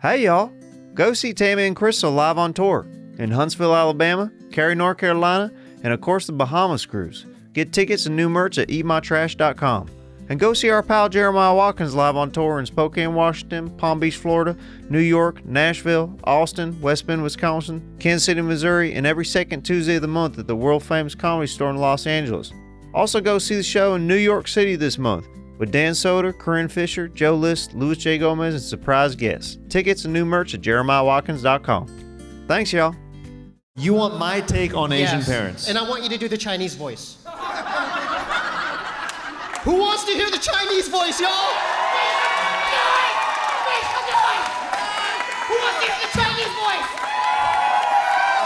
Hey y'all, go see Tammy and Crystal live on tour in Huntsville, Alabama, Cary, North Carolina, and of course the Bahamas cruise. Get tickets and new merch at eatmytrash.com. And go see our pal Jeremiah Watkins live on tour in Spokane, Washington, Palm Beach, Florida, New York, Nashville, Austin, West Bend, Wisconsin, Kansas City, Missouri, and every second Tuesday of the month at the world-famous Comedy Store in Los Angeles. Also go see the show in New York City this month with Dan Soder, Corinne Fisher, Joe List, Louis J. Gomez, and surprise guests. Tickets and new merch at jeremiahwatkins.com. Thanks, y'all. You want my take on Asian parents? And I want you to do the Chinese voice. Who wants to hear the Chinese voice, y'all? Who wants to hear the Chinese voice?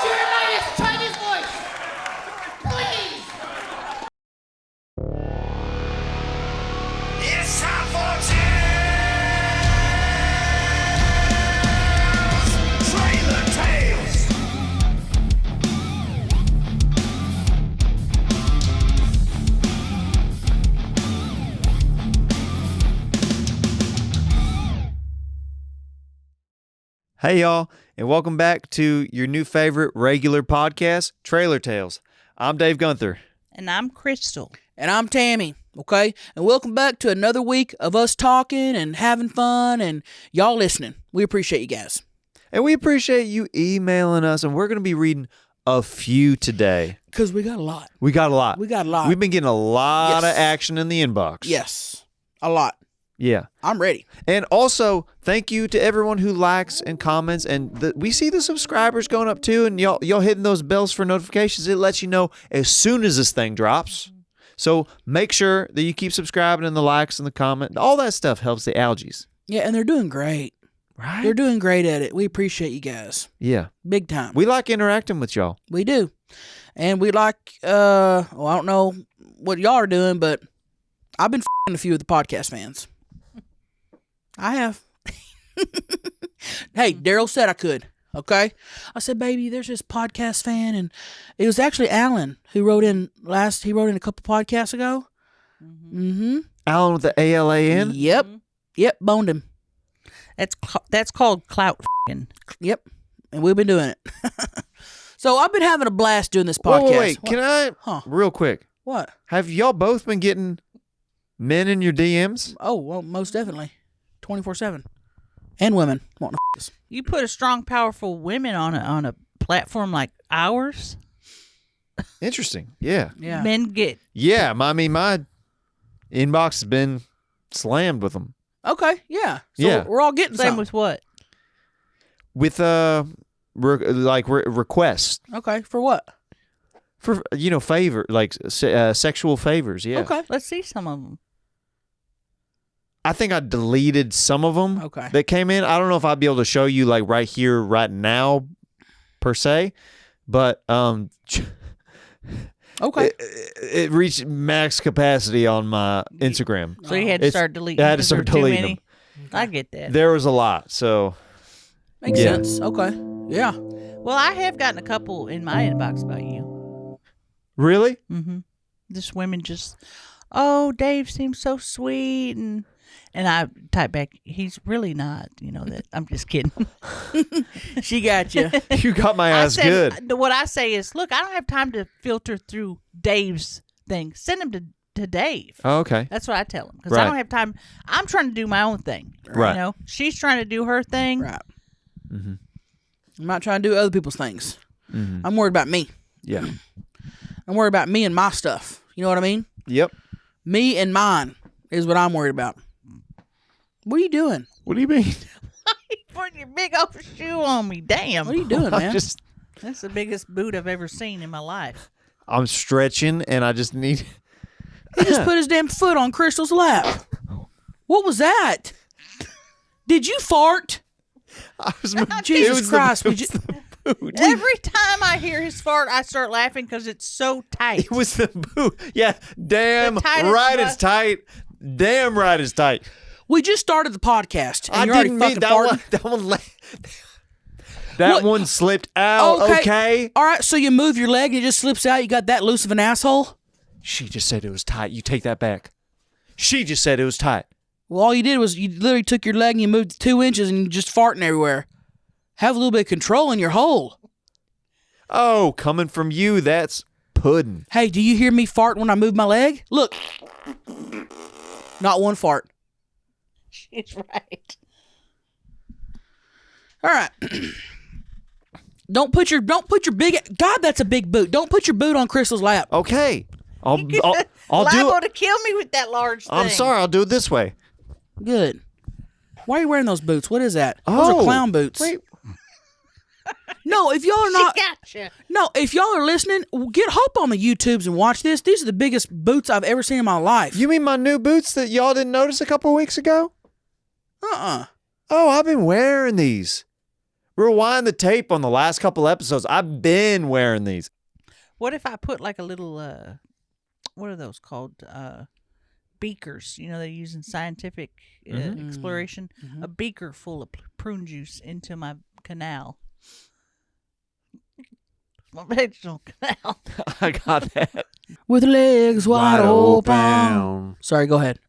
Jeremiah's Chinese voice. Please. It's time for Tales! Trailer Tales! Hey y'all, and welcome back to your new favorite regular podcast, Trailer Tales. I'm Dave Gunther. And I'm Crystal. And I'm Tammy, okay? And welcome back to another week of us talking and having fun and y'all listening. We appreciate you guys. And we appreciate you emailing us, and we're going to be reading a few today. Because we got a lot. We got a lot. We've been getting a lot Yes. of action in the inbox. Yes, a lot. Yeah. I'm ready. And also, thank you to everyone who likes and comments. And we see the subscribers going up too, and y'all hitting those bells for notifications. It lets you know as soon as this thing drops. So make sure that you keep subscribing and the likes and the comment. All that stuff helps the algies. Yeah, and they're doing great. Right? They're doing great at it. We appreciate you guys. Yeah. Big time. We like interacting with y'all. We do. And we like, I don't know what y'all are doing, but I've been a few of the podcast fans. I have. Hey, Daryl said I could, okay? I said, baby, there's this podcast fan, and it was actually Alan who wrote in a couple podcasts ago. Mm-hmm. Alan with the ALAN? Yep. Yep, boned him. That's called clout f***ing. Yep. And we've been doing it. So I've been having a blast doing this podcast. Wait. Can I, real quick, What? have y'all both been getting men in your DMs? Oh, well, most definitely. 24/7. And women wanting to us. You put a strong, powerful women on a platform like ours. Interesting. Yeah. Yeah. Men get. Yeah. My inbox has been slammed with them. Okay, yeah. So Yeah. we're all getting Same some. with what? With requests Okay, for what? for favor, like sexual favors. Yeah. Okay. Let's see some of them. I think I deleted some of them Okay. that came in. I don't know if I'd be able to show you like right here, right now, per se, but Okay. it reached max capacity on my Instagram. So you had to start deleting. I had to 'cause there start were too deleting many? I get that. There was a lot, so Makes yeah. sense. Okay. Yeah. Well, I have gotten a couple in my inbox about you. really, Mm-hmm. Just women just, oh, Dave seems so sweet, and I type back, he's really not. You know that. I'm just kidding. She got you. you got my ass good. What I say is, look, I don't have time to filter through Dave's thing. Send him to Dave. Oh, okay. That's what I tell him because Right. I don't have time. I'm trying to do my own thing. Right. You know, she's trying to do her thing. Right. Mm-hmm. I'm not trying to do other people's things. Mm-hmm. I'm worried about me. Yeah. I'm worried about me and my stuff. You know what I mean? Yep. Me and mine is what I'm worried about. What are you doing? What do you mean? You put your big old shoe on me. Damn. What are you doing, man? That's the biggest boot I've ever seen in my life. I'm stretching, and I just need. He just put his damn foot on Crystal's lap. What was that? Did you fart? I was, Jesus Christ! It was the boot. Every time I hear his fart, I start laughing because it's so tight. It was the boot. Yeah. Damn The tightest right, button. it's tight. Damn right, it's tight. We just started the podcast, and I you're already didn't fucking mean that farting. one. That What? one slipped out. Okay. All right. So you move your leg, and it just slips out. You got that loose of an asshole. She just said it was tight. You take that back. She just said it was tight. Well, all you did was you literally took your leg and you moved it 2 inches and you're just farting everywhere. Have a little bit of control in your hole. Oh, coming from you, that's pudding. Hey, do you hear me fart when I move my leg? Look. Not one fart. She's right. All right. Don't put your big. God, that's a big boot. Don't put your boot on Crystal's lap. Okay. I'll do Liable it. to kill me with that large thing. I'm sorry. I'll do it this way. Good. Why are you wearing those boots? What is that? Those are clown boots. Wait. No, if y'all are not. Gotcha. No, if y'all are listening, get hop on the YouTubes and watch this. These are the biggest boots I've ever seen in my life. You mean my new boots that y'all didn't notice a couple of weeks ago? Uh-uh. Oh, I've been wearing these. Rewind the tape on the last couple episodes. I've been wearing these. What if I put like a little, what are those called? Beakers. You know, they use in scientific exploration. A beaker full of prune juice into my canal. My vaginal canal. I got that. With legs wide open. Sorry, go ahead.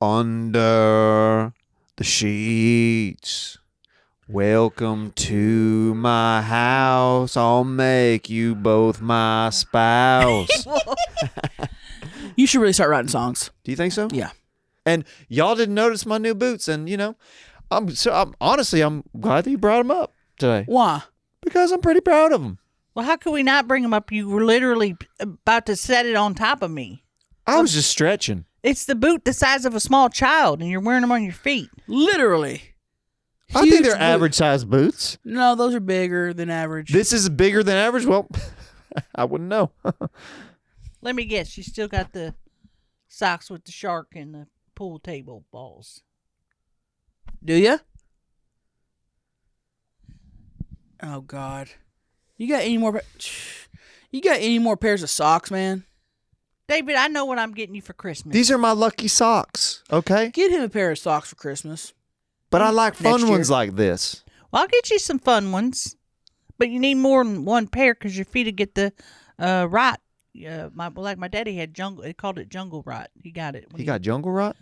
Under the sheets. Welcome to my house. I'll make you both my spouse. You should really start writing songs. Do you think so? Yeah. And y'all didn't notice my new boots, and I'm honestly glad that you brought them up today Why? because I'm pretty proud of them. Well, how could we not bring them up? You were literally about to set it on top of me. I was just stretching. It's the boot the size of a small child, and you're wearing them on your feet. Literally. I think Huge they're boot. average size boots. No, those are bigger than average. This is bigger than average. Well, I wouldn't know. Let me guess. You still got the socks with the shark and the pool table balls. Do you? Oh God. You got any more? You got any more pairs of socks, man? David, I know what I'm getting you for Christmas. These are my lucky socks, okay? Get him a pair of socks for Christmas. But I like fun Next year. ones like this. Well, I'll get you some fun ones, but you need more than one pair because your feet will get the rot. My daddy had jungle. They called it jungle rot. He got it. He got jungle rot?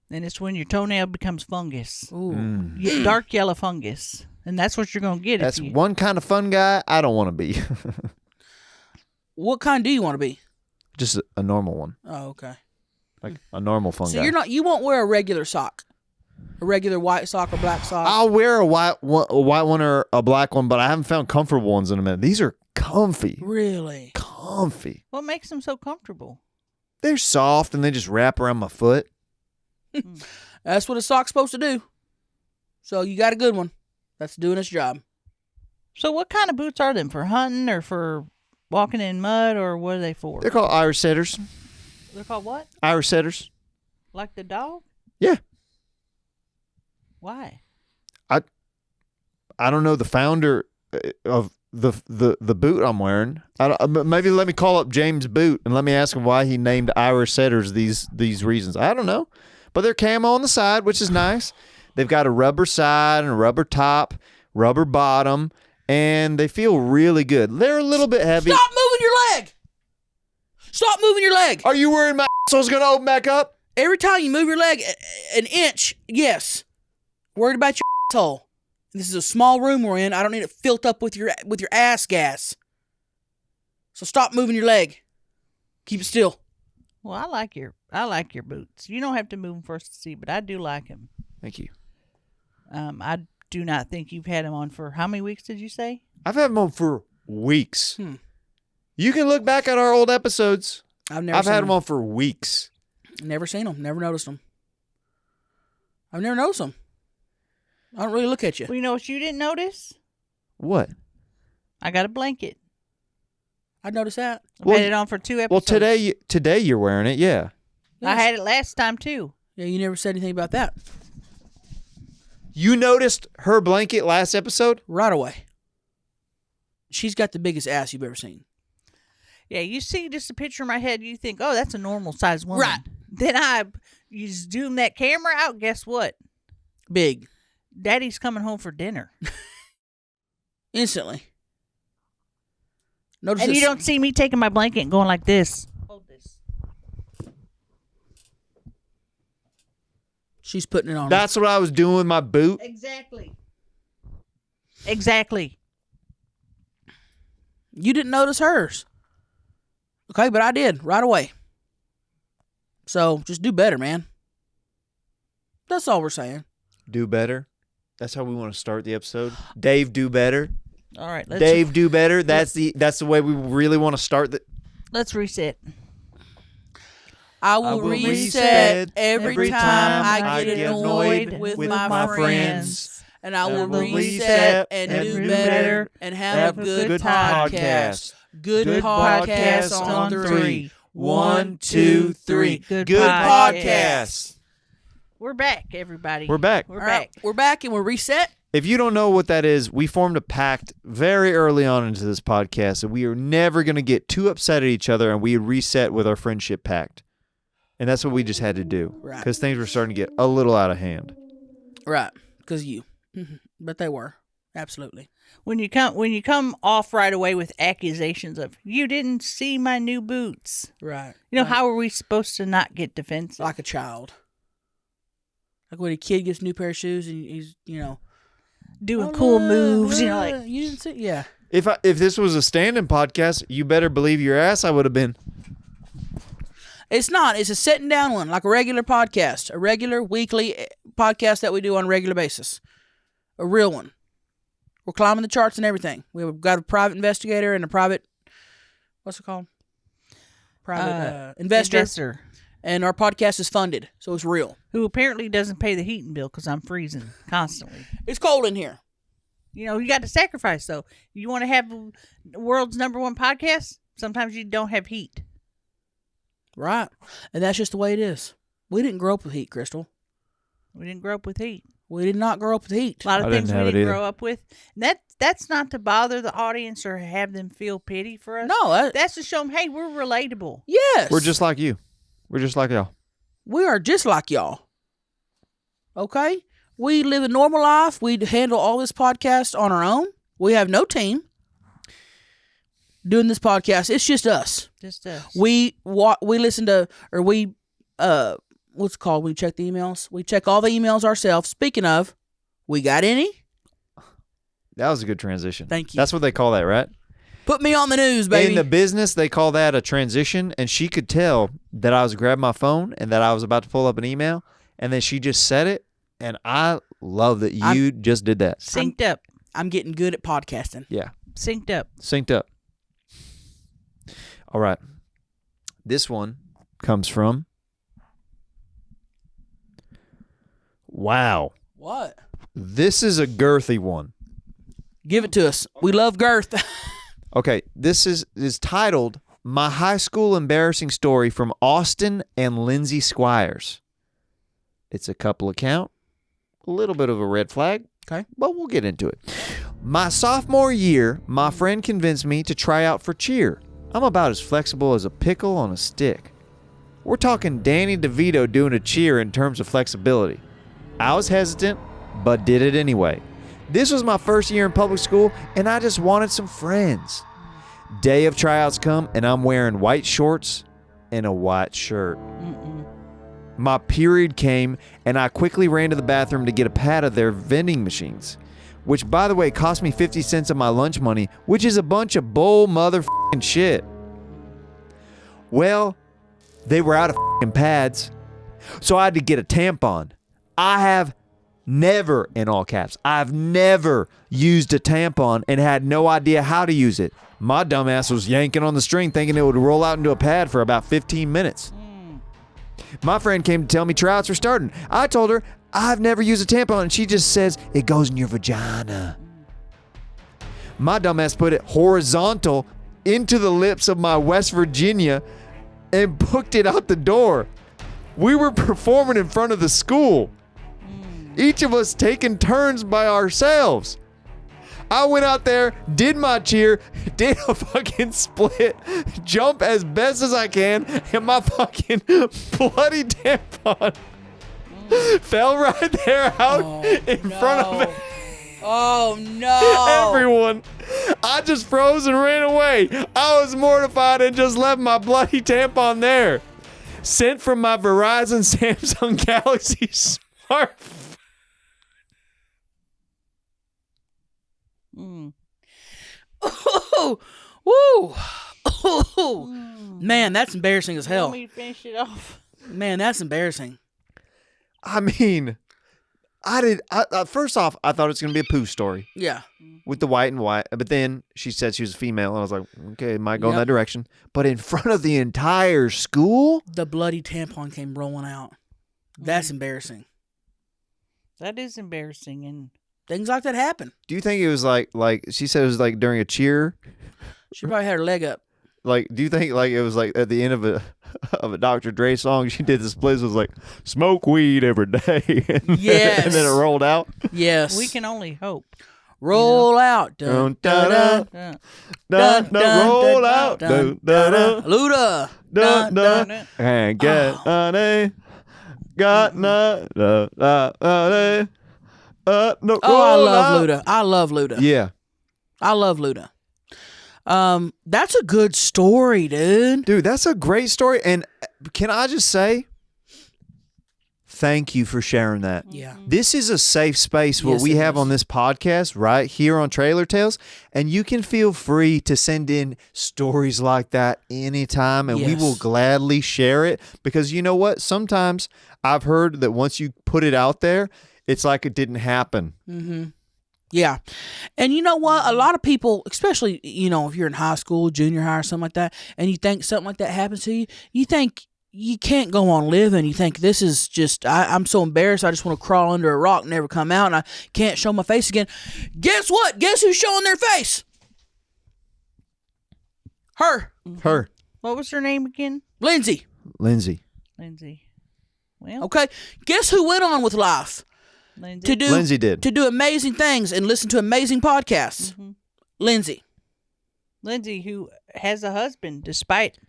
And it's when your toenail becomes fungus. Ooh. Dark yellow fungus. And that's what you're going to get. That's if you, one kind of fun guy I don't want to be. What kind do you want to be? Just a normal one. Oh, okay. Like a normal fun So guy. you won't wear a regular sock, a regular white sock or black sock. I'll wear a white one or a black one, but I haven't found comfortable ones in a minute. These are comfy. Really? Comfy. what makes them so comfortable? They're soft and they just wrap around my foot. That's what a sock's supposed to do. So you got a good one. That's doing its job. So what kind of boots are them? For hunting or for walking in mud, or what are they for? They're called Irish setters. They're called what? Irish setters. Like the dog? Yeah. Why? I don't know the founder of the boot I'm wearing. Maybe let me call up James Boot and let me ask him why he named Irish setters these reasons. I don't know. But they're camo on the side, which is nice. They've got a rubber side and a rubber top, rubber bottom, and they feel really good. They're a little bit heavy. Stop moving your leg. Stop moving your leg. Are you worried my asshole's going to open back up? Every time you move your leg an inch, yes. Worried about your asshole. This is a small room we're in. I don't need it filled up with your ass gas. So stop moving your leg. Keep it still. Well, I like your boots. You don't have to move them for us to see, but I do like them. Thank you. I do not think you've had them on for how many weeks did you say? I've had them on for weeks. You can look back at our old episodes. I've never I've seen had them on for weeks. Never seen them. Never noticed them. I've never noticed them. I don't really look at you. Well, you know what you didn't notice? What? I got a blanket. I noticed that. I've had it on for 2 Well, episodes. today you're wearing it, yeah. I had it last time too. Yeah, you never said anything about that. You noticed her blanket last episode? Right away. She's got the biggest ass you've ever seen. Yeah, you see just a picture in my head, you think, oh, that's a normal sized woman. Right. Then you zoom that camera out, guess what? Big. Daddy's coming home for dinner. Instantly. Notice And this. you don't see me taking my blanket and going like this. Hold this. She's putting it on. That's what I was doing with my boot. Exactly. You didn't notice hers. Okay, but I did right away. So just do better, man. That's all we're saying. Do better. That's how we want to start the episode. Dave, do better. All right. Dave, do better. That's the way we really want to start the. Let's reset. I will reset every time I get annoyed with my friends. And I will reset and do better and have a good podcast. Good podcast on 3. 1, 2, 3. Good podcast. We're back, everybody. We're back. We're back. We're back and we're reset. If you don't know what that is, we formed a pact very early on into this podcast that we are never going to get too upset at each other, and we reset with our friendship pact. And that's what we just had to do. Right. Because things were starting to get a little out of hand. Right. Because you. But they were. Absolutely. When you come off right away with accusations of you didn't see my new boots. Right. You know, how are we supposed to not get defensive? Like a child. Like when a kid gets a new pair of shoes and he's, doing cool moves, like you didn't see. Yeah. If this was a stand-in podcast, you better believe your ass I would have been. It's not. It's a sitting down one, like a regular podcast, a regular weekly podcast that we do on a regular basis, a real one. We're climbing the charts and everything. We've got a private investigator and a private, what's it called? Private investor. And our podcast is funded, so it's real. Who apparently doesn't pay the heating bill because I'm freezing constantly. It's cold in here. You got to sacrifice, though. You want to have the world's #1 podcast? Sometimes you don't have heat. Right. And that's just the way it is. We didn't grow up with heat, Crystal. We didn't grow up with heat. We did not grow up with heat. A lot of I things didn't we have it didn't either. grow up with. And that's not to bother the audience or have them feel pity for us. No. That's to show them, hey, we're relatable. Yes. We're just like you. We're just like y'all. We are just like y'all. Okay? We live a normal life. We handle all this podcast on our own. We have no team doing this podcast. It's just us. Just us. We listen to, or we, what's it called? We check the emails. We check all the emails ourselves. Speaking of, we got any? That was a good transition. Thank you. That's what they call that, right? Put me on the news, baby. In the business, they call that a transition, and she could tell that I was grabbing my phone and that I was about to pull up an email, and then she just said it, and I love that you just did that. Synced up. I'm getting good at podcasting. Yeah. Synced up. Synced up. All right. This one comes from... Wow. What? This is a girthy one. Give it to us. We love girth. Okay, this is titled My High School Embarrassing Story from Austin and Lindsay Squires. It's a couple account, a little bit of a red flag, Okay. but we'll get into it. My sophomore year, my friend convinced me to try out for cheer. I'm about as flexible as a pickle on a stick. We're talking Danny DeVito doing a cheer in terms of flexibility. I was hesitant, but did it anyway. This was my first year in public school, and I just wanted some friends. Day of tryouts come, and I'm wearing white shorts and a white shirt. My period came, and I quickly ran to the bathroom to get a pad of their vending machines, which, by the way, cost me 50 cents of my lunch money, which is a bunch of bull motherfucking shit. Well, they were out of fucking pads, so I had to get a tampon. I have never, in all caps, I've never used a tampon and had no idea how to use it. My dumbass was yanking on the string thinking it would roll out into a pad for about 15 minutes. My friend came to tell me tryouts were starting. I told her I've never used a tampon, and she just says it goes in your vagina. My dumbass put it horizontal into the lips of my West Virginia and booked it out the door. We were performing in front of the school. Each of us taking turns by ourselves. I went out there, did my cheer, did a fucking split, jump as best as I can, and my fucking bloody tampon fell right there out in front of Oh, no. everyone. I just froze and ran away. I was mortified and just left my bloody tampon there. Sent from my Verizon Samsung Galaxy fart. Mm. Oh, woo. Oh, man, that's embarrassing as You want hell. me to finish it off? Man, that's embarrassing. I mean, first off, I thought it was going to be a poo story Yeah. with the white and white. But then she said she was a female. And I was like, okay, it might go in Yep. that direction. But in front of the entire school? The bloody tampon came rolling out. That's embarrassing. That is embarrassing, and Things like that happen. Do you think it was like she said it was like during a cheer? She probably had her leg up. Like, do you think like it was like at the end of a Dr. Dre song? She did this place was like smoke weed every day, and, Yes. and then it rolled out. Yes. we can only hope. roll out. Dun, dun, dun, Uh, Dun, dun, roll dun, out, dun, dun, dun, dun, Luda. dun, dun, dun. and get honey, got no, no, no, no, no, Oh, I roll love out. Luda. I love Luda. Yeah, I love Luda. That's a good story, dude. dude, that's a great story. And can I just say, thank you for sharing that. Yeah. This is a safe space what Yes, we it have is. on this podcast right here on Trailer Tales, and you can feel free to send in stories like that anytime, and we Yes. will gladly share it, because you know what? Sometimes I've heard that once you put it out there, it's like it didn't happen. Mm-hmm. Yeah. And you know what? A lot of people, especially, you know, if you're in high school, junior high or something like that, and you think something like that happens to you, you think you can't go on living. You think this is just, I'm so embarrassed. I just want to crawl under a rock and never come out, and I can't show my face again. Guess what? Guess who's showing their face? Her. Her, What was her name again? Lindsay. Lindsay. Lindsay. Well, Okay. Guess who went on with life? Lindsay. To do Lindsay did. to do amazing things and listen to amazing podcasts. Mhm. Lindsay. Lindsay, who has a husband, despite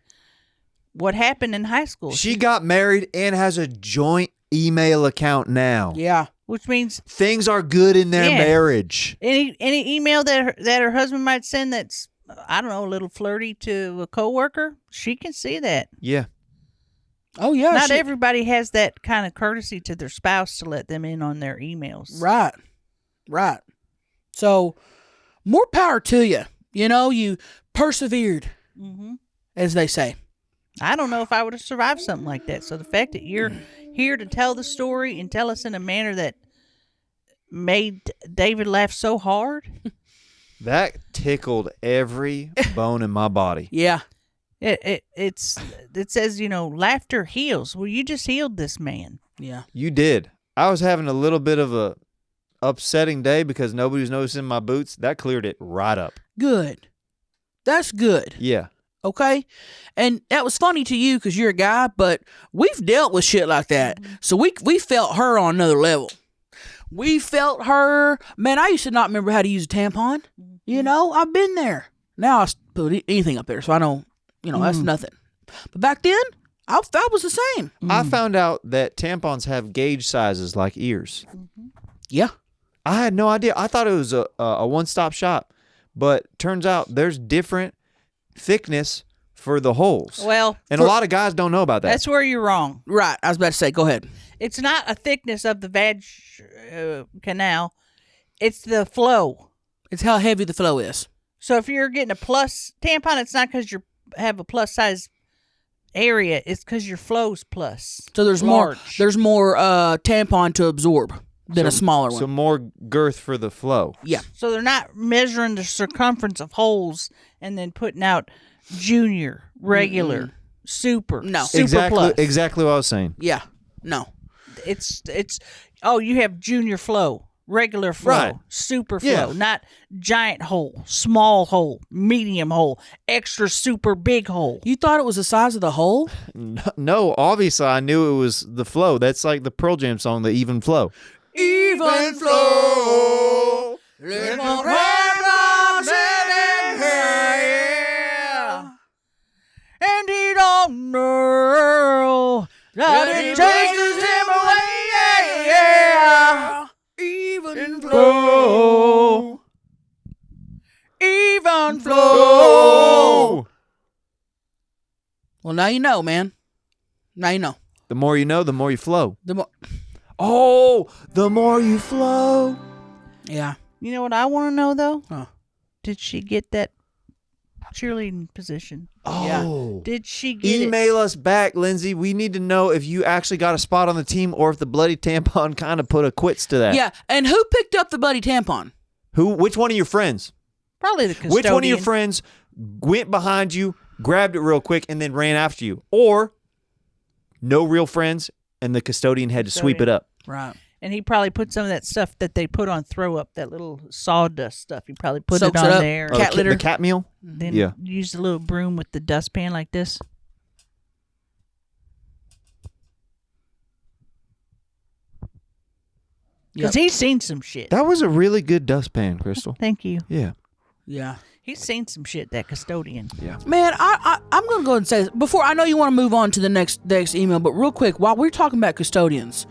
what happened in high school. She got married and has a joint email account now. Yeah. Which means Things are good in their Yeah. marriage. any email that her husband might send that's, I don't know, a little flirty to a coworker, she can see that. Yeah. Oh yeah. Not she- everybody has that kind of courtesy to their spouse to let them in on their emails. Right. Right. So more power to you. You know, you persevered, hmm as they say. I don't know if I would have survived something like that. So the fact that you're here to tell the story and tell us in a manner that made David laugh so hard, That tickled every bone in my body. Yeah. it says, you know, laughter heals. Well, you just healed this man. Yeah. You did. I was having a little bit of a upsetting day because nobody was noticing my boots. That cleared it right up. Good. That's good. Yeah. Okay. And that was funny to you because you're a guy, but we've dealt with shit like that. So we felt her on another level. We felt her. Man, I used to not remember how to use a tampon. You know, I've been there. Now I put anything up there, so I know, you know, that's nothing. But back then, I was the same. I found out that tampons have gauge sizes like ears. Yeah. I had no idea. I thought it was a one-stop shop, but turns out there's different thickness for the holes. Well, and a lot of guys don't know about that. that's where you're wrong. Right. I was about to say, go ahead. It's not a thickness of the vag canal. It's the flow. It's how heavy the flow is. So if you're getting a plus tampon, it's not because you have a plus size area. It's because your flow's plus. So there's Large. more tampon to absorb than a smaller one. So more girth for the flow. Yeah. So they're not measuring the circumference of holes and then putting out junior, regular, super, No. super plus. Exactly what I was saying. Yeah. No. It's oh, you have junior flow, regular flow, Right. super flow, Yeah. not giant hole, small hole, medium hole, extra super big hole. You thought it was the size of the hole? No, obviously I knew it was the flow. That's like the Pearl Jam song, The Even Flow. Even flow. And he don't know that it changes him away. Even flow. Even flow. Well, now you know, man. Now you know. The more you know, the more you flow. The more. Oh, the more you flow. Yeah. You know what I want to know though? Huh. Did she get that cheerleading position? Oh. Did she get Email us back, Lindsay. We need to know if you actually got a spot on the team or if the bloody tampon kind of put a quits to that. Yeah. And who picked up the bloody tampon? Which one of your friends? Probably the custodian. Which one of your friends went behind you, grabbed it real quick, and then ran after you? Or no real friends, and the custodian had to sweep it up. Right. And he probably put some of that stuff that they put on throw up, that little sawdust stuff. He probably put Soaks it on it up. there. Cat litter. The cat meal? Then Yeah. used a little broom with the dustpan like this. Because he's seen some shit. That was a really good dustpan, Crystal. Thank you. Yeah. Yeah. He's seen some shit, that custodian. Yeah. Man, I'm going to go ahead and say this. Before, I know you want to move on to the next email, but real quick, while we're talking about custodians,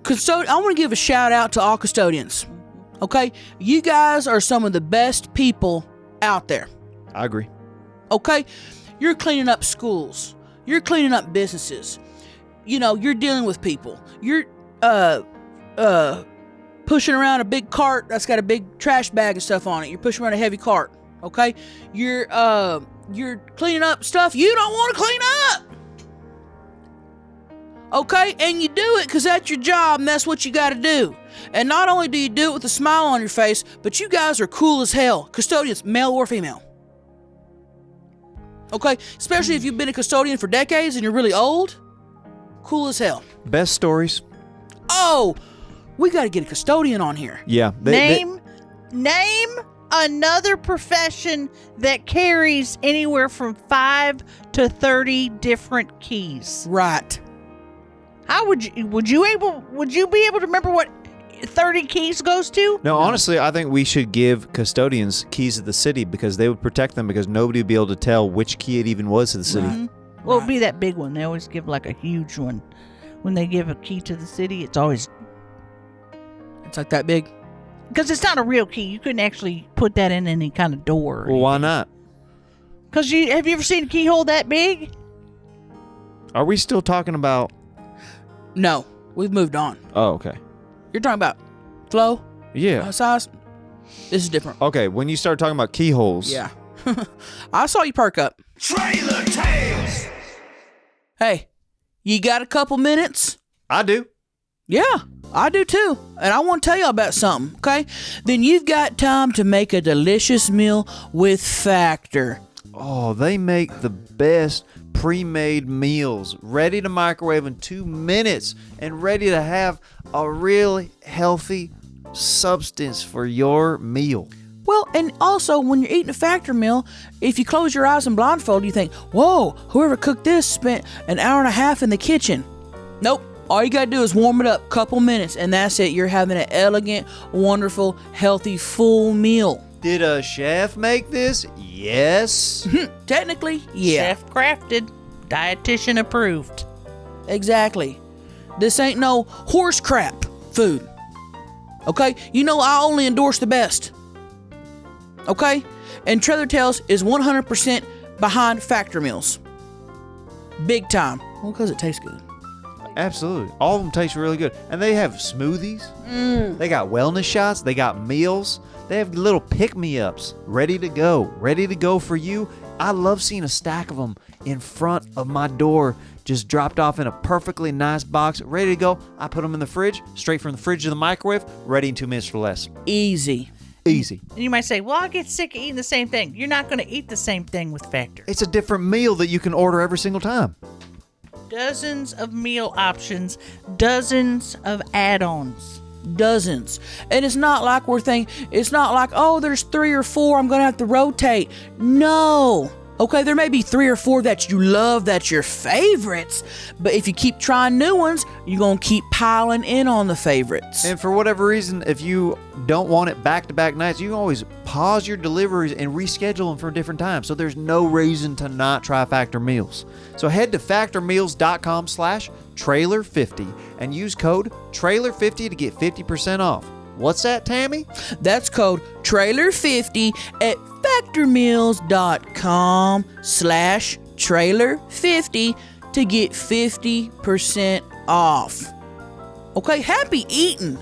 I want to give a shout out to all custodians. Okay? You guys are some of the best people out there. I agree. Okay? You're cleaning up schools. You're cleaning up businesses. You know, you're dealing with people. You're pushing around a big cart that's got a big trash bag and stuff on it. You're pushing around a heavy cart. Okay? You're cleaning up stuff you don't want to clean up. Okay? And you do it because that's your job and that's what you got to do. And not only do you do it with a smile on your face, but you guys are cool as hell. Custodians, male or female. Okay? Especially if you've been a custodian for decades and you're really old. Cool as hell. Best stories? Oh, we got to get a custodian on here. Yeah. Name another profession that carries anywhere from 5 to 30 different keys. Right. How would you be able to remember what 30 keys goes to? No, honestly, I think we should give custodians keys to the city because they would protect them because nobody would be able to tell which key it even was to the city. Right. Well, it'd be that big one. They always give like a huge one. When they give a key to the city, it's always... It's like that big. Because it's not a real key. You couldn't actually put that in any kind of door. Well, why not? Because have you ever seen a keyhole that big? Are we still talking about... No, we've moved on. Oh, okay. You're talking about flow? Yeah. Size? This is different. Okay, when you start talking about keyholes... Yeah. I saw you perk up. Trailer Tales. Hey, you got a couple minutes? I do. Yeah, I do too. And I want to tell y'all about something, okay? Then you've got time to make a delicious meal with Factor. Oh, they make the best pre-made meals, ready to microwave in 2 minutes and ready to have a really healthy substance for your meal. Well, and also when you're eating a Factor meal, if you close your eyes and blindfold, you think, whoa, whoever cooked this spent an hour and a half in the kitchen. Nope. All you gotta do is warm it up a couple minutes, and that's it. You're having an elegant, wonderful, healthy, full meal. Did a chef make this? Yes. Technically, yeah. Chef crafted, dietitian approved. Exactly. This ain't no horse crap food. Okay? You know I only endorse the best. Okay? And Trailer Tales is 100% behind Factor meals. Big time. Well, because it tastes good. Absolutely. All of them taste really good. And they have smoothies. They got wellness shots. They got meals. They have little pick-me-ups ready to go for you. I love seeing a stack of them in front of my door, just dropped off in a perfectly nice box, ready to go. I put them in the fridge, straight from the fridge to the microwave, ready in 2 minutes or less. Easy. Easy. And you might say, well, I'll get sick of eating the same thing. You're not going to eat the same thing with Factor. It's a different meal that you can order every single time. Dozens of meal options, dozens of add-ons. Dozens. And it's not like it's not like, oh, there's 3 or 4, I'm going to have to rotate. No. Okay, there may be 3 or 4 that you love, that's your favorites, but if you keep trying new ones, you're going to keep piling in on the favorites. And for whatever reason, if you don't want it back-to-back nights, you can always pause your deliveries and reschedule them for a different time. So there's no reason to not try Factor Meals. So head to factormeals.com/trailer50 and use code trailer50 to get 50% off. What's that, Tammy? That's code trailer50 at factormeals.com/trailer50 to get 50% off. Okay, happy eating,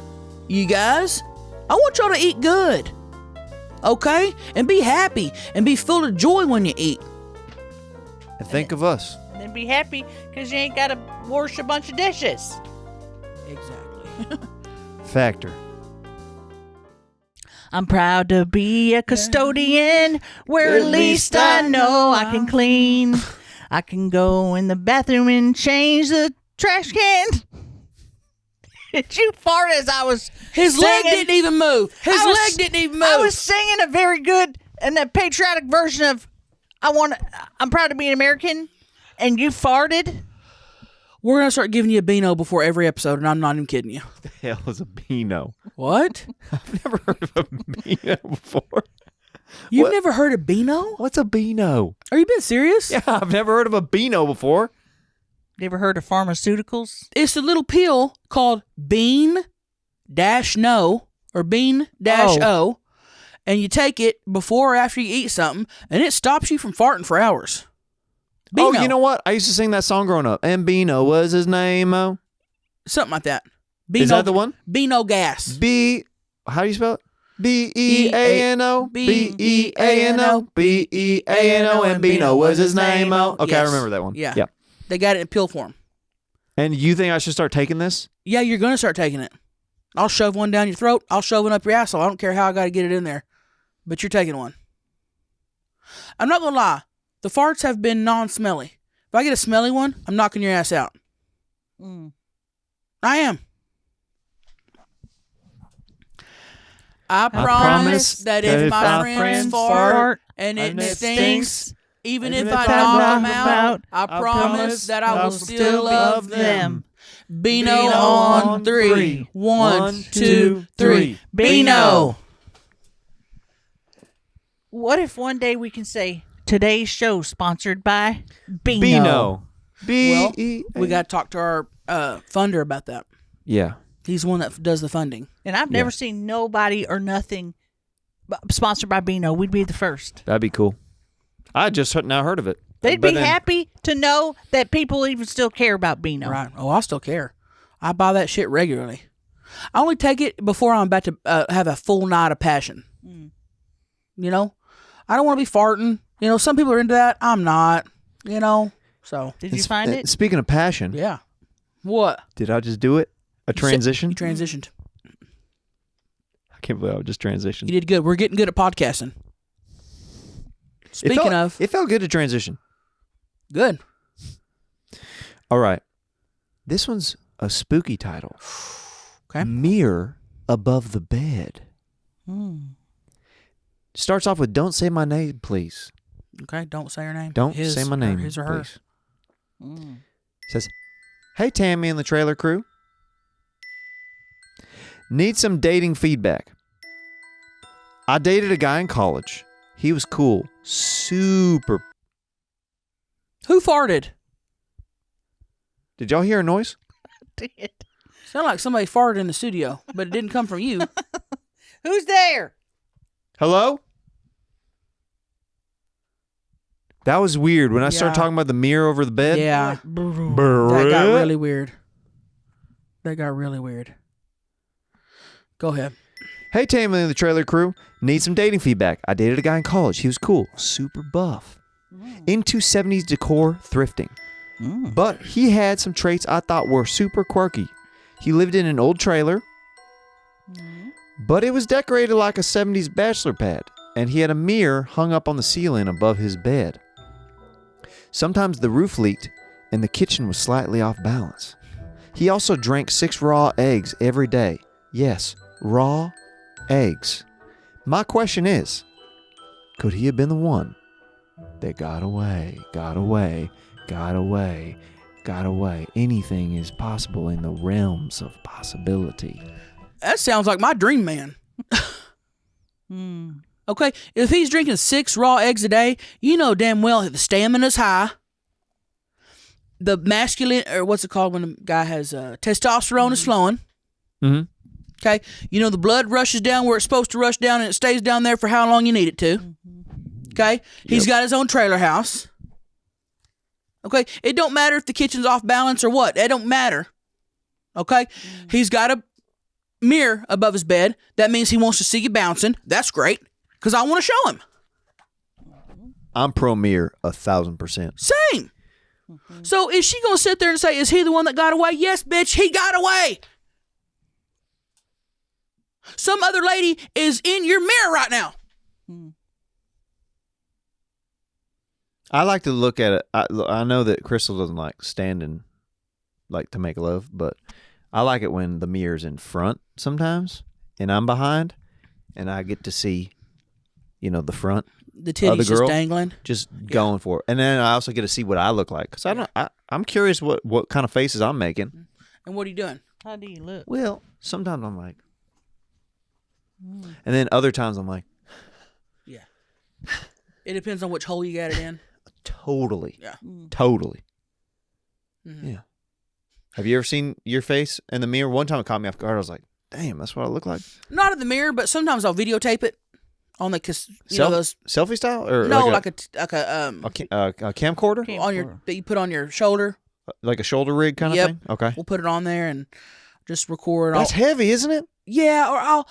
you guys. I want y'all to eat good. Okay? And be happy and be full of joy when you eat. And think of us. And then be happy because you ain't got to wash a bunch of dishes. Exactly. Factor. I'm proud to be a custodian where at least I know I can clean. I can go in the bathroom and change the trash can. Did you fart as I was His leg singing? didn't even move. His leg didn't even move. I was singing a very good and a patriotic version of I'm proud to be an American, and you farted. We're going to start giving you a Beano before every episode, and I'm not even kidding you. The hell is a Beano? What? I've never heard of a Beano before. You've What? never heard of Beano? What's a Beano? Are you being serious? Yeah, I've never heard of a Beano before. You ever heard of pharmaceuticals? It's a little pill called Bean-No or Bean-O, and you take it before or after you eat something, and it stops you from farting for hours. Beano. Oh, you know what? I used to sing that song growing up. And Beano was his name. Oh, Something like that. Beano, is that the one? Beano gas. How do you spell it? Beano. Beano. Beano. And Beano was his name. Oh, okay, I Yes. remember that one. Yeah. Yeah. They got it in pill form. And you think I should start taking this? Yeah, you're going to start taking it. I'll shove one down your throat. I'll shove one up your asshole. I don't care how I got to get it in there. But you're taking one. I'm not going to lie. The farts have been non-smelly. If I get a smelly one, I'm knocking your ass out. I am. I promise that if my friends fart and it stinks, even if I knock them out, I promise that I will still love them. Beano on 3. 1, 2, 3. Beano. What if one day we can say, today's show sponsored by Beano? Beano. Well, B-E. we got to talk to our funder about that. Yeah. He's the one that does the funding. And I've never seen nobody or nothing sponsored by Beano. We'd be the first. That'd be cool. I just now heard of it. They'd But be then- happy to know that people even still care about Beano. Right. Oh, I still care. I buy that shit regularly. I only take it before I'm about to have a full night of passion. You know? I don't want to be farting. You know, some people are into that. I'm not. You know? So, Did you find it? Speaking of passion, yeah. What? did I just do it? A transition? You transitioned. I can't believe I just transitioned. You did good. We're getting good at podcasting. Speaking of, it felt good to transition. good. All right. This one's a spooky title. Okay. Mirror above the bed. Starts off with "Don't say my name, please." Okay, don't say her name. Don't His, say my or name, his or her. please. Says, "Hey Tammy and the trailer crew. Need some dating feedback. I dated a guy in college. He was cool, super." Who farted? Did y'all hear a noise? Did. Sounded like somebody farted in the studio, but it didn't come from you. Who's there? Hello? That was weird. When I started Yeah. talking about the mirror over the bed. Yeah. That got really weird. That got really weird. Go ahead. Hey, Tammy and the trailer crew. Need some dating feedback. I dated a guy in college. He was cool, super buff. Into 70s decor, thrifting. But he had some traits I thought were super quirky. He lived in an old trailer, but it was decorated like a 70s bachelor pad, and he had a mirror hung up on the ceiling above his bed. Sometimes the roof leaked, and the kitchen was slightly off balance. He also drank 6 raw eggs every day. Yes, raw eggs. My question is, could he have been the one that got away? Anything is possible in the realms of possibility. That sounds like my dream man. Okay, if he's drinking 6 raw eggs a day, you know damn well the stamina's high. The masculine, or what's it called when a guy has testosterone is flowing. Mm-hmm. Okay, you know the blood rushes down where it's supposed to rush down, and it stays down there for how long you need it to. Okay, he's got his own trailer house. Okay, it don't matter if the kitchen's off balance or what. It don't matter. Okay? He's got a mirror above his bed. That means he wants to see you bouncing. That's great, because I want to show him. I'm pro mirror 1,000%. Same. So is she going to sit there and say, is he the one that got away? Yes, bitch, he got away. Some other lady is in your mirror right now. I like to look at it. I know that Crystal doesn't like standing like to make love, but I like it when the mirror's in front sometimes and I'm behind and I get to see, the front. The titties girl just dangling. Just going for it. And then I also get to see what I look like. Because I'm curious what kind of faces I'm making. And what are you doing? How do you look? Well, sometimes I'm like. And then other times I'm like. Yeah. It depends on which hole you got it in. Totally. Yeah. Totally. Mm-hmm. Yeah. Have you ever seen your face in the mirror? One time it caught me off guard. I was like, damn, that's what I look like. Not in the mirror, but sometimes I'll videotape it on the those selfie style or no like a camcorder on your that you put on your shoulder, like a shoulder rig kind of thing. Okay, we'll put it on there and just record. That's heavy, isn't it? Yeah, or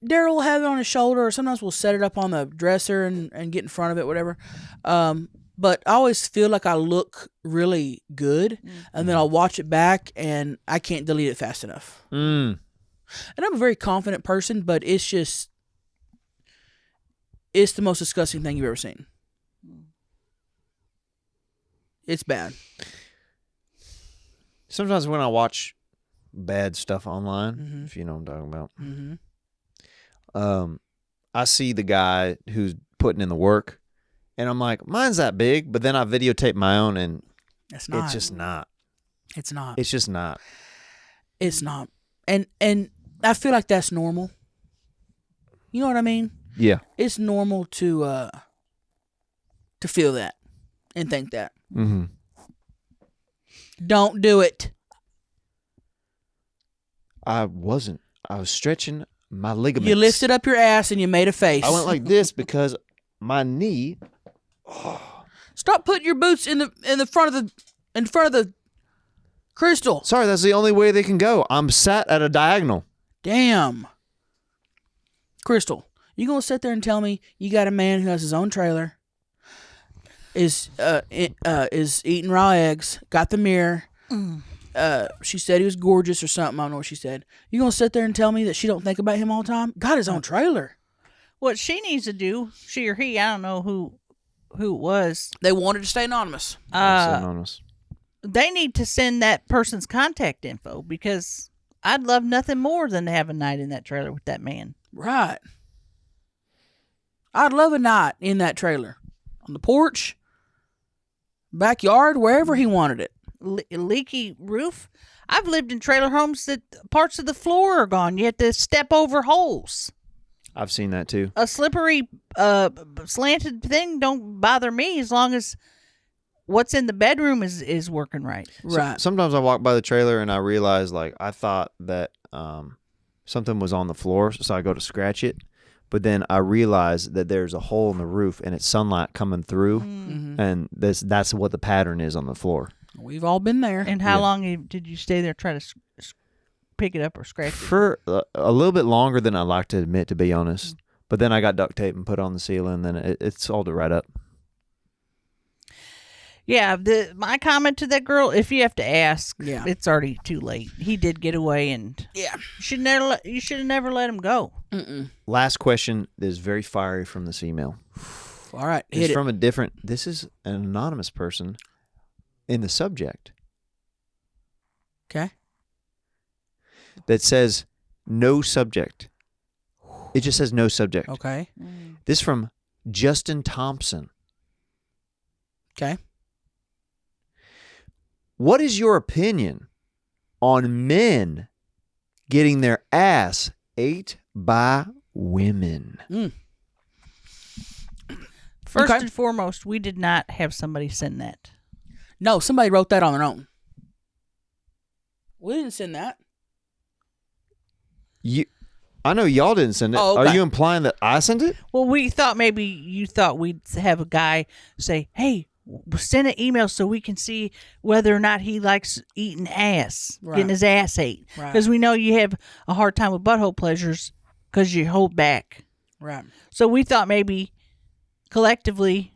Daryl will have it on his shoulder, or sometimes we'll set it up on the dresser and get in front of it, whatever. But I always feel like I look really good, and then I'll watch it back and I can't delete it fast enough. And I'm a very confident person, but it's the most disgusting thing you've ever seen. It's bad. Sometimes when I watch bad stuff online, if you know what I'm talking about, I see the guy who's putting in the work, and I'm like, mine's that big, but then I videotape my own, and it's just not. It's not. It's just not. It's not. And I feel like that's normal. You know what I mean? Yeah. It's normal to feel that and think that. Mm-hmm. Don't do it. I wasn't. I was stretching my ligaments. You lifted up your ass and you made a face. I went like this because my knee. Stop putting your boots in front of the crystal. Sorry, that's the only way they can go. I'm sat at a diagonal. Damn. Crystal, you gonna sit there and tell me you got a man who has his own trailer, is eating raw eggs, got the mirror. She said he was gorgeous or something. I don't know what she said. You gonna sit there and tell me that she don't think about him all the time? Got his own trailer. What she needs to do, she or he, I don't know who it was. They wanted to stay anonymous. They need to send that person's contact info, because I'd love nothing more than to have a night in that trailer with that man. Right. I'd love a night in that trailer. On the porch, backyard, wherever he wanted it. Leaky roof. I've lived in trailer homes that parts of the floor are gone. You have to step over holes. I've seen that too. A slippery, slanted thing don't bother me as long as what's in the bedroom is working right. Right. Sometimes I walk by the trailer and I realize, like, I thought that something was on the floor, so I go to scratch it. But then I realize that there's a hole in the roof and it's sunlight coming through, and that's what the pattern is on the floor. We've all been there. And how long did you stay there trying to pick it up or scratch it? For a little bit longer than I like to admit, to be honest. But then I got duct tape and put on the ceiling, and then it's all to right up. Yeah, my comment to that girl, if you have to ask, it's already too late. He did get away, and you should have never let him go. Last question is very fiery from this email. All right, it's from this is an anonymous person in the subject. Okay. That says no subject. It just says no subject. Okay. This from Justin Thompson. Okay. What is your opinion on men getting their ass ate by women? First and foremost, we did not have somebody send that. No, somebody wrote that on their own. We didn't send that. I know y'all didn't send it. Oh, okay. Are you implying that I sent it? Well, we thought maybe you thought we'd have a guy say, "Hey, send an email so we can see whether or not he likes eating ass, Right. getting his ass ate. Right. Because we know you have a hard time with butthole pleasures because you hold back. Right. So we thought maybe collectively,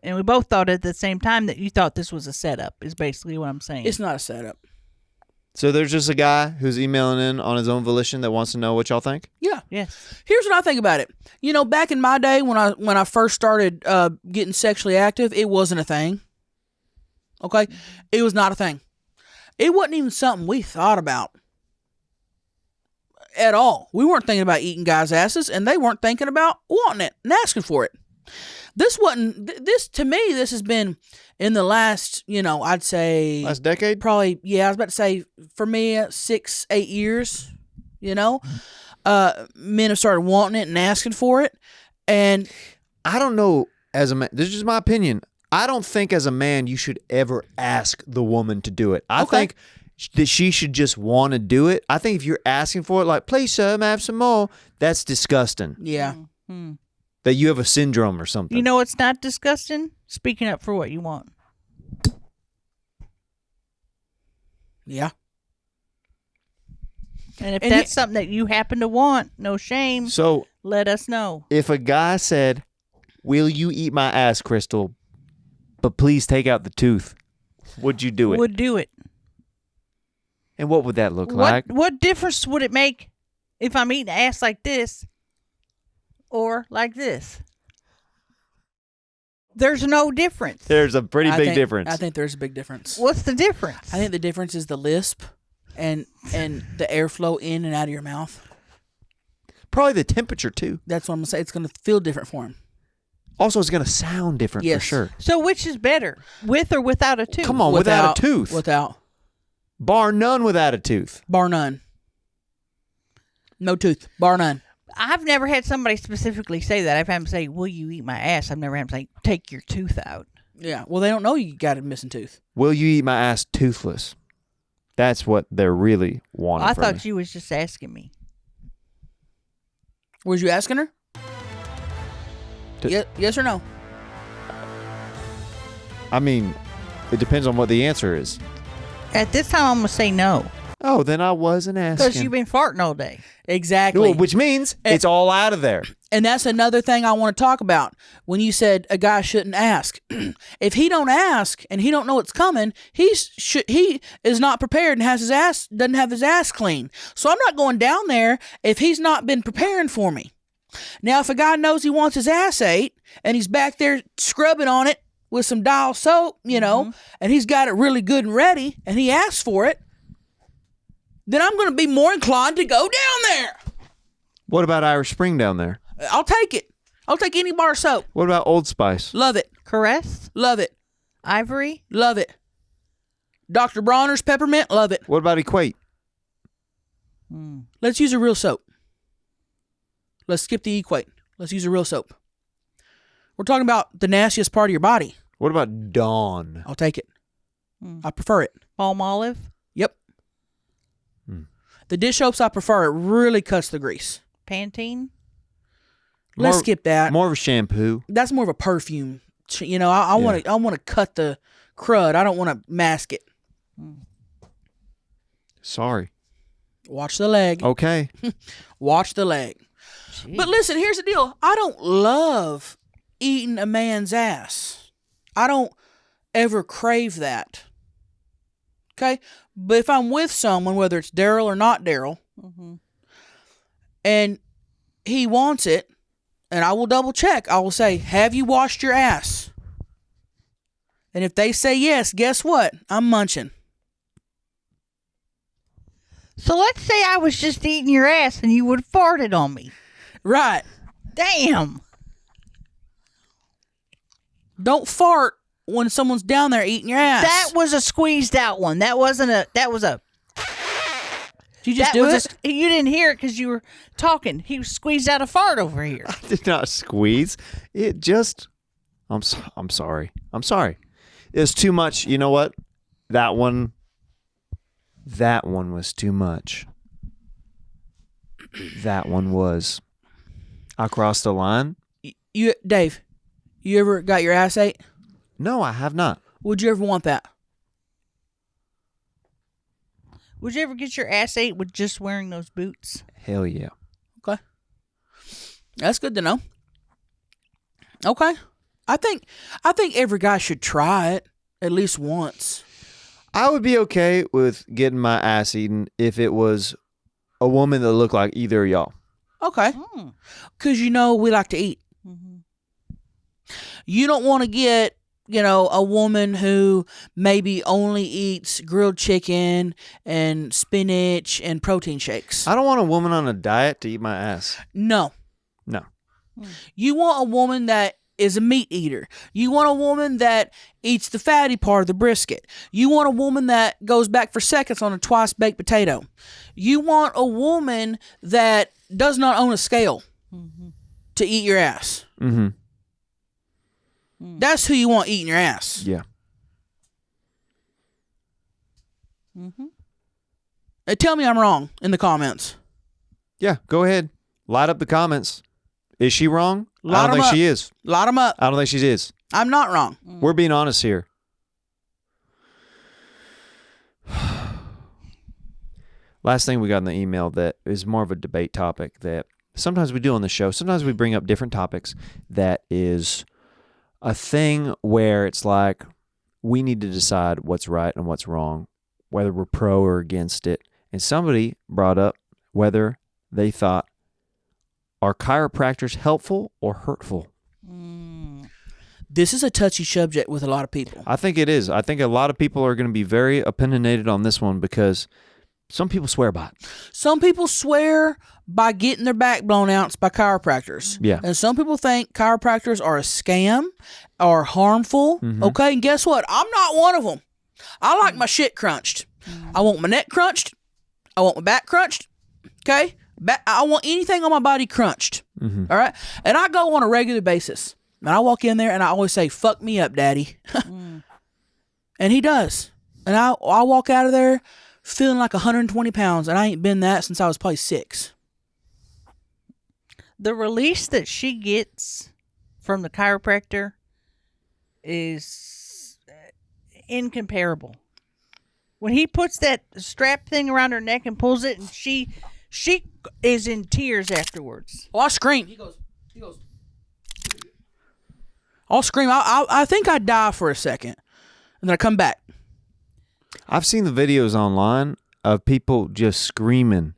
and we both thought at the same time that you thought this was a setup, is basically what I'm saying. It's not a setup. So there's just a guy who's emailing in on his own volition that wants to know what y'all think? Yeah. Yes. Here's what I think about it. You know, back in my day when I first started getting sexually active, it wasn't a thing. Okay? It was not a thing. It wasn't even something we thought about at all. We weren't thinking about eating guys' asses, and they weren't thinking about wanting it and asking for it. This wasn't, this, to me, this has been in the last, I'd say. Last decade? Probably, yeah, I was about to say, for me, 6-8 years, men have started wanting it and asking for it. And I don't know, as a man, this is just my opinion. I don't think as a man you should ever ask the woman to do it. I think that she should just want to do it. I think if you're asking for it, like, please, sir, may I have some more? That's disgusting. yeah. That you have a syndrome or something. You know what's not disgusting? Speaking up for what you want. Yeah. And if And that's something that you happen to want, no shame, So let us know. if a guy said, will you eat my ass, Crystal, but please take out the tooth, would you do it? Would do it. And what would that look like? What difference would it make if I'm eating ass like this or like this? There's no difference. There's a pretty big think, difference. I think there's a big difference. What's the difference? I think the difference is the lisp and the airflow in and out of your mouth. Probably the temperature, too. That's what I'm going to say. It's going to feel different for him. Also, it's going to sound different Yes. for sure. So which is better, with or without a tooth? Come on, without a tooth. Without. Bar none without a tooth. Bar none. No tooth. Bar none. I've never had somebody specifically say that. I've had them say, will you eat my ass? I've never had them say, take your tooth out. Yeah. Well, they don't know you got a missing tooth. Will you eat my ass toothless? That's what they're really wanting I from thought me. you was just asking me. Was you asking her? Yes or no? I mean, it depends on what the answer is. At this time, I'm going to say no. Oh, then I wasn't asking. Because you've been farting all day. Exactly. Well, which means it's all out of there. And that's another thing I want to talk about. When you said a guy shouldn't ask, if he don't ask and he don't know what's coming, he is not prepared and doesn't have his ass clean. So I'm not going down there if he's not been preparing for me. Now, if a guy knows he wants his ass ate and he's back there scrubbing on it with some Dial soap, and he's got it really good and ready, and he asks for it, then I'm going to be more inclined to go down there. What about Irish Spring down there? I'll take it. I'll take any bar of soap. What about Old Spice? Love it. Caress? Love it. Ivory? Love it. Dr. Bronner's peppermint? Love it. What about Equate? Let's use a real soap. Let's skip the Equate. Let's use a real soap. We're talking about the nastiest part of your body. What about Dawn? I'll take it. I prefer it. Palm olive? Yep. The dish soaps I prefer. It really cuts the grease. Pantene? Let's skip that. More of a shampoo. That's more of a perfume. I want to cut the crud. I don't want to mask it. Sorry. Watch the leg. Okay. Watch the leg. Jeez. But listen, here's the deal. I don't love eating a man's ass. I don't ever crave that. Okay? But if I'm with someone, whether it's Daryl or not Daryl, and he wants it, and I will double check. I will say, have you washed your ass? And if they say yes, guess what? I'm munching. So let's say I was just eating your ass and you would have farted on me. Right. Damn. Don't fart when someone's down there eating your ass. That was a squeezed out one. That was a. Did you just that do was it? You didn't hear it because you were talking. He squeezed out a fart over here. I did not squeeze. It just... I'm sorry. I'm sorry. It's too much. You know what? That one was too much. That one was. I crossed the line. Dave, you ever got your ass ate? No, I have not. Would you ever want that? Would you ever get your ass ate with just wearing those boots? Hell yeah. Okay. That's good to know. Okay. I think every guy should try it at least once. I would be okay with getting my ass eaten if it was a woman that looked like either of y'all. Okay. Because we like to eat. You don't want to get, a woman who maybe only eats grilled chicken and spinach and protein shakes. I don't want a woman on a diet to eat my ass. No. No. You want a woman that is a meat eater. You want a woman that eats the fatty part of the brisket. You want a woman that goes back for seconds on a twice baked potato. You want a woman that does not own a scale to eat your ass. Mm-hmm. That's who you want eating your ass. Yeah. Tell me I'm wrong in the comments. Yeah, go ahead. Light up the comments. Is she wrong? I Light don't 'em think up. she is. Light them up. I don't think she is. I'm not wrong. We're being honest here. Last thing we got in the email that is more of a debate topic that sometimes we do on the show. Sometimes we bring up different topics that is a thing where it's like we need to decide what's right and what's wrong, whether we're pro or against it. And somebody brought up whether they thought, are chiropractors helpful or hurtful? This is a touchy subject with a lot of people. I think it is. I think a lot of people are going to be very opinionated on this one because some people swear by it. Some people swear by getting their back blown out by chiropractors. Yeah. And some people think chiropractors are a scam or harmful. Okay, and guess what? I'm not one of them. I like my shit crunched. I want my neck crunched. I want my back crunched. Okay? I want anything on my body crunched. All right? And I go on a regular basis. And I walk in there and I always say, fuck me up, daddy. And he does. And I walk out of there feeling like 120 pounds. And I ain't been that since I was probably 6. The release that she gets from the chiropractor is incomparable. When he puts that strap thing around her neck and pulls it, and she is in tears afterwards. Oh, I scream. He goes. I'll scream. I think I die for a second, and then I come back. I've seen the videos online of people just screaming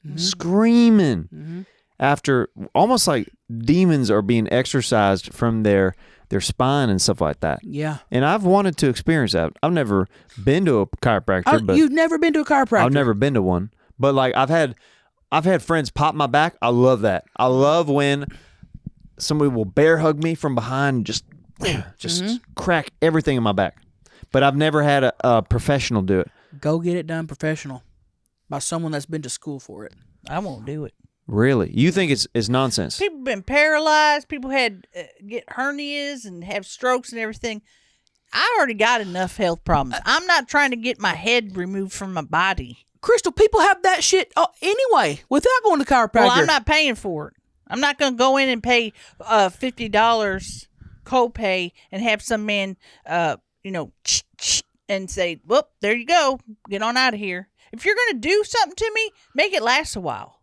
after almost like demons are being exorcised from their spine and stuff like that. Yeah. And I've wanted to experience that. I've never been to a chiropractor, but You've never been to a chiropractor? I've never been to one. But like I've had friends pop my back. I love that. I love when somebody will bear hug me from behind and just crack everything in my back. But I've never had a professional do it. Go get it done professional by someone that's been to school for it. I won't do it. Really? You think it's nonsense? People been paralyzed. People had get hernias and have strokes and everything. I already got enough health problems. I'm not trying to get my head removed from my body. Crystal, people have that shit anyway without going to chiropractor. Well, I'm not paying for it. I'm not going to go in and pay $50 copay and have some man, and say, well, there you go. Get on out of here. If you're going to do something to me, make it last a while.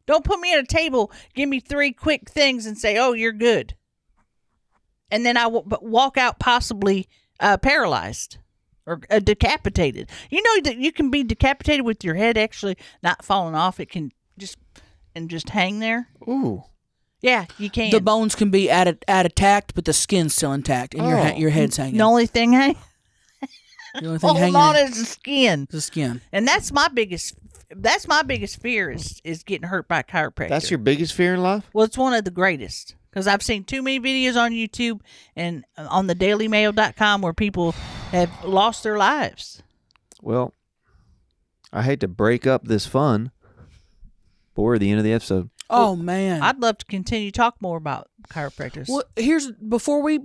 Don't put me at a table, give me 3 quick things and say, oh, you're good. And then I walk out possibly paralyzed or decapitated. You know that you can be decapitated with your head actually not falling off. It can just hang there. Ooh. Yeah, you can. The bones can be attacked, but the skin's still intact, and your head's hanging. The only thing hanging. The only thing Hold hanging on is is the skin. the skin. And that's my biggest fear is getting hurt by a chiropractor. That's your biggest fear in life? Well, it's one of the greatest because I've seen too many videos on YouTube and on the dailymail.com where people have lost their lives. Well, I hate to break up this fun, but we're at the end of the episode. Oh man, I'd love to continue to talk more about chiropractors. well, here's before we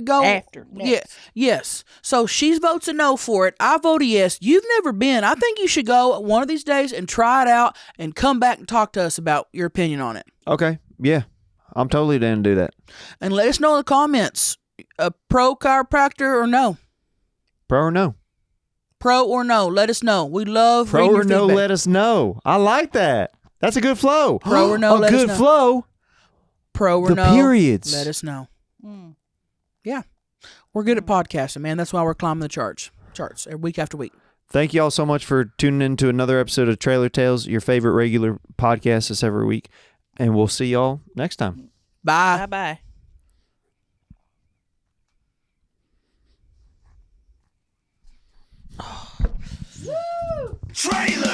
go After, next. Yes. So she votes a no for it. I vote a yes. You've never been. I think you should go one of these days and try it out and come back and talk to us about your opinion on it. Okay. Yeah. I'm totally down to do that. And let us know in the comments A pro chiropractor or no? Pro or no? Pro or no? Let us know. We love Pro reading or your no, feedback. let us know. I like that. That's a good flow. Pro or no, a let us good know. flow. Pro or The no? periods. Let us know. Yeah, we're good at podcasting, man. That's why we're climbing the charts week after week. Thank you all so much for tuning in to another episode of Trailer Tales, your favorite regular podcast this every week. And we'll see y'all next time. Bye. Bye-bye. Trailer